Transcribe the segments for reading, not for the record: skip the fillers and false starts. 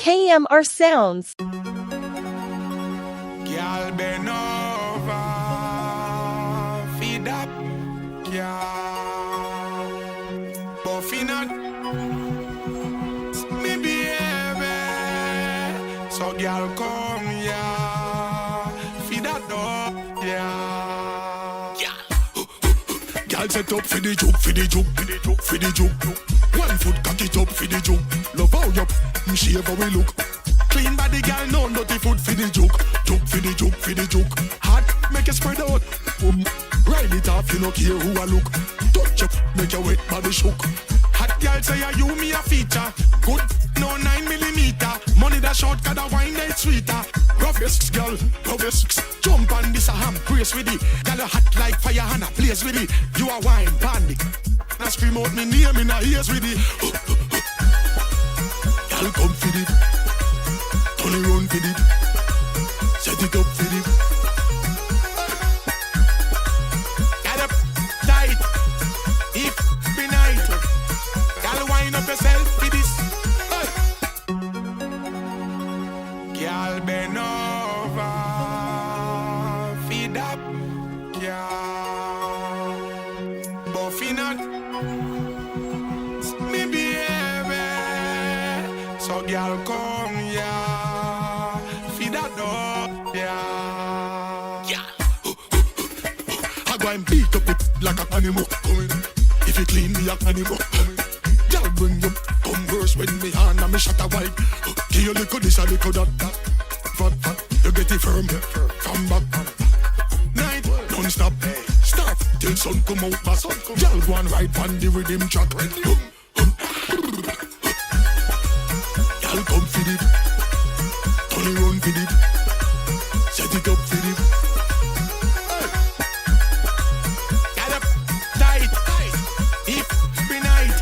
KMRSounds. Girl bend over, feed up, girl. Buffy not, me baby. So girl come here, feed that dog, yeah. Girl set up for the juke, for the juke, for the juke, for the juke. One foot cock it up for the juke. Love how you shave how we look. Clean body girl, no dirty foot for the juke. Juke for the juke, for the juke. Hot, make it spread out. Ride it off, you no care who I look. Touch up, make your wet body shook. Hot girl say you me a feature. Good, no 9mm. Money that short, cause the wine ain't sweeter. Roughest girl, roughest. Jump on this a ham, brace with it. Girl you hot like fire and a blaze with it. You a wine bandit. Now scream out me name in the ears with it. Girl come for it. Turn around for it. Set it up for it. Girl up tight. If be night. Girl wind up yourself for this. Girl bend over. Feed up. Girl. Buffy not. Me baby. So girl come here. Feed that dog. Yeah. I go and beat up it like an animal. If you clean me an animal. Girl bring you converse with me hand and me shut a wipe. Give you little this and little that. Fat. You get it firm. From back. Night. Don't stop. Start till sun come out. Girl go and ride on the rhythm track. Girl come feed it. Turn around feed it. Set it up feed it. Girl up tight. If be night.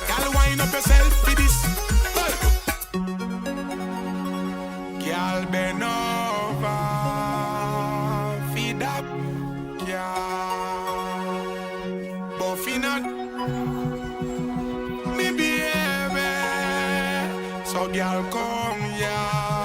Girl wind up yourself for this. Girl bend over. Feed up. Girl. Buffy not. Me baby. So girl come here.